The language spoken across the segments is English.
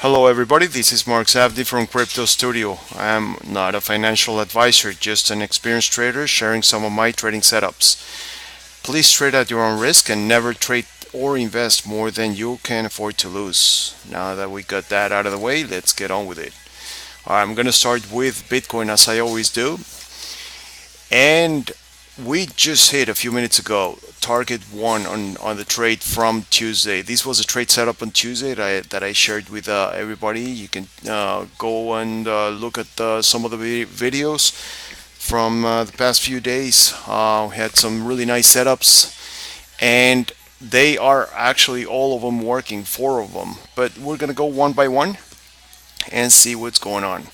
Hello, everybody. This is Mark Zavdi from Crypto Studio. I'm not a financial advisor, just an experienced trader sharing some of my trading setups. Please trade at your own risk and never trade or invest more than you can afford to lose. Now that we got that out of the way, let's get on with it. I'm going to start with Bitcoin as I always do. And we just hit a few minutes ago target one on the trade from Tuesday. This was a trade setup on Tuesday that I shared with everybody. You can go and look at some of the videos from the past few days. We had some really nice setups, and they are actually all of them working, four of them. But we're gonna go one by one and see what's going on.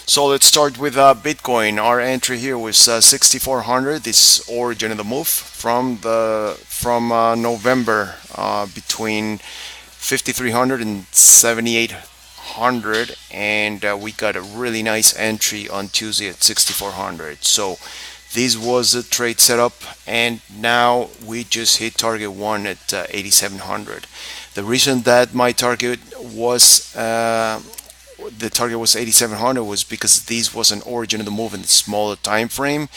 So let's start with Bitcoin. Our entry here was 6,400. This origin of the move from November between 5,300 and 7,800, and we got a really nice entry on Tuesday at 6,400. So this was a trade setup, and now we just hit target one at 8,700. The reason that my target was the target was 8700 was because this was an origin of the move in the smaller time frame,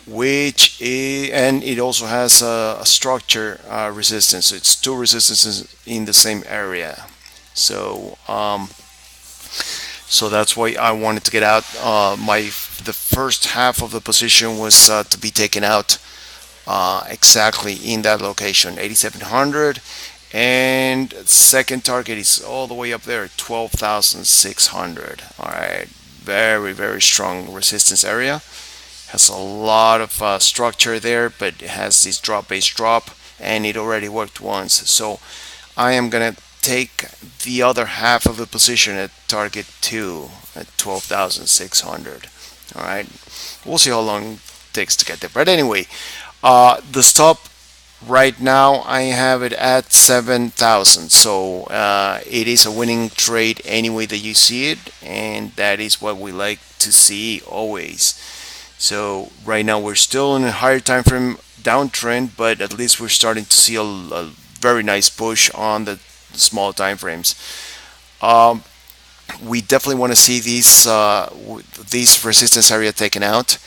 and it also has a structure resistance. It's two resistances in the same area. So so that's why I wanted to get out. The first half of the position was to be taken out exactly in that location, 8700, and second target is all the way up there, 12,600. All right, very strong resistance area. Has a lot of structure there, but it has this drop base drop, and it already worked once. So I am gonna take the other half of the position at target 2 at 12,600. All right, we'll see how long it takes to get there. But anyway, the stop right now I have it at 7,000. So it is a winning trade any way that you see it, and that is what we like to see always. So right now we're still in a higher time frame downtrend, but at least we're starting to see a very nice push on the small time frames. Um, we definitely want to see these resistance area taken out.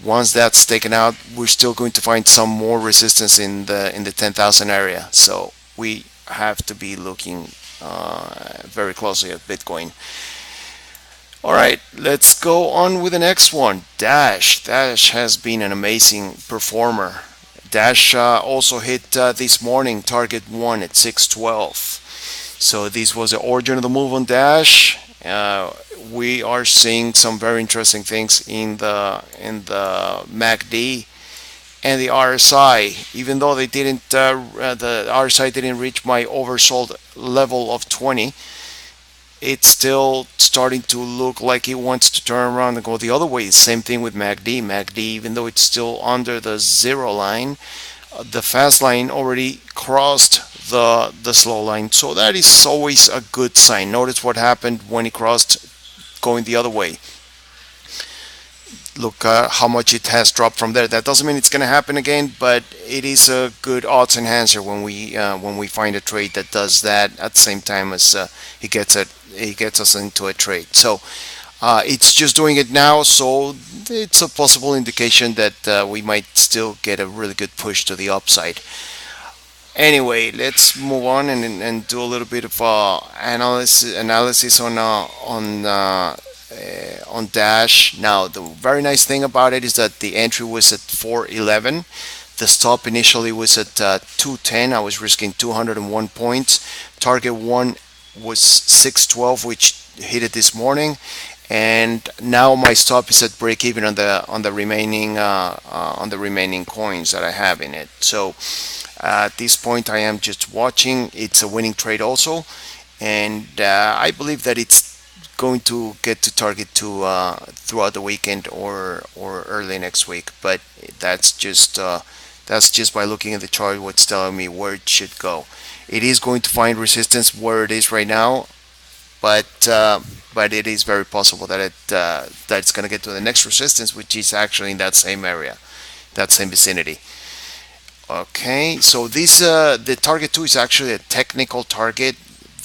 Once that's taken out, we're still going to find some more resistance in the 10,000 area. So we have to be looking very closely at Bitcoin. All right, let's go on with the next one. Dash. Dash has been an amazing performer. Dash also hit this morning target one at 612. So this was the origin of the move on Dash. We are seeing some very interesting things in the MACD and the RSI. Even though they didn't, the RSI didn't reach my oversold level of 20, it's still starting to look like it wants to turn around and go the other way. Same thing with MACD. MACD, even though it's still under the zero line, the fast line already crossed the slow line. So that is always a good sign. Notice what happened when it crossed going the other way. Look how much it has dropped from there. That doesn't mean it's going to happen again, but it is a good odds enhancer when we find a trade that does that at the same time as it gets us into a trade. So it's just doing it now, so it's a possible indication that we might still get a really good push to the upside. Anyway, let's move on and do a little bit of analysis on Dash. Now, the very nice thing about it is that the entry was at 411. The stop initially was at 210. I was risking 201 points. Target one was 612, which hit it this morning, and now my stop is at break even on the remaining coins that I have in it. So at this point, I am just watching. It's a winning trade also, and I believe that it's going to get to target two throughout the weekend or early next week. But that's just by looking at the chart what's telling me where it should go. It is going to find resistance where it is right now, but it is very possible that it's going to get to the next resistance, which is actually in that same area, that same vicinity. Okay, so this the target 2 is actually a technical target,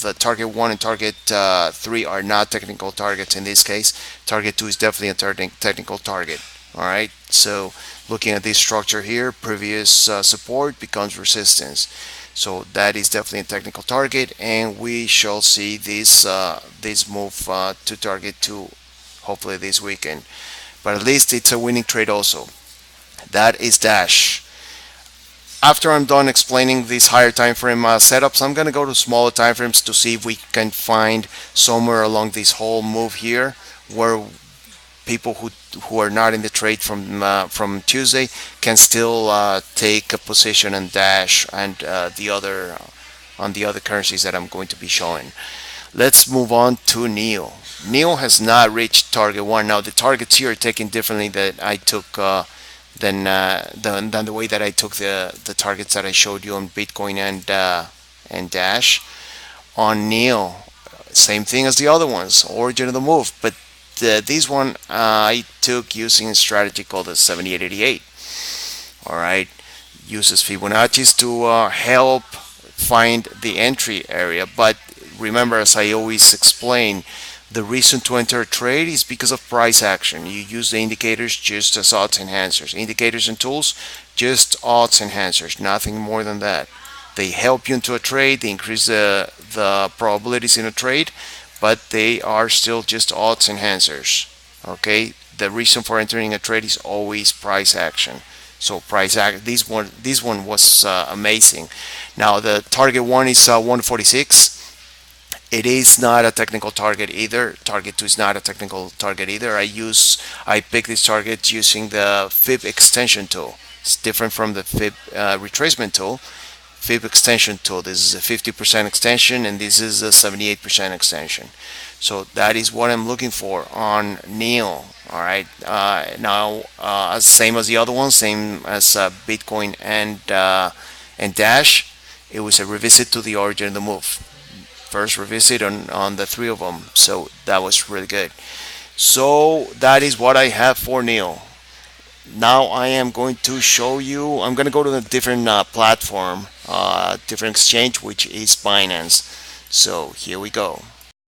the target 1 and target 3 are not technical targets in this case. Target 2 is definitely a technical target. All right, so looking at this structure here, previous support becomes resistance. So that is definitely a technical target, and we shall see this move to target 2 hopefully this weekend. But at least it's a winning trade also. That is Dash. After I'm done explaining these higher time frame setups, I'm going to go to smaller time frames to see if we can find somewhere along this whole move here where people who are not in the trade from Tuesday can still take a position on Dash and the other on the other currencies that I'm going to be showing. Let's move on to NEO. NEO has not reached target 1. Now the targets here are taken differently that I took than the way that I took the targets that I showed you on Bitcoin and Dash. On NEO, same thing as the other ones, origin of the move, but this one I took using a strategy called the 7888. All right, uses Fibonacci's to help find the entry area, but remember, as I always explain, the reason to enter a trade is because of price action. You use the indicators just as odds enhancers. Indicators and tools, just odds enhancers, nothing more than that. They help you into a trade, they increase the probabilities in a trade, but they are still just odds enhancers. Okay, the reason for entering a trade is always price action. So price act. This one was amazing. Now the target one is 146. It is not a technical target either. Target 2 is not a technical target either. I picked this target using the Fib extension tool. It's different from the Fib retracement tool. Fib extension tool. This is a 50% extension and this is a 78% extension. So that is what I'm looking for on NEO. All right. Now, same as the other one, same as Bitcoin and Dash. It was a revisit to the origin of the move. First revisit on the 3 of them, so that was really good. So that is what I have for NEO. Now I am going to show you, I'm going to go to a different platform, different exchange, which is Binance. So here we go.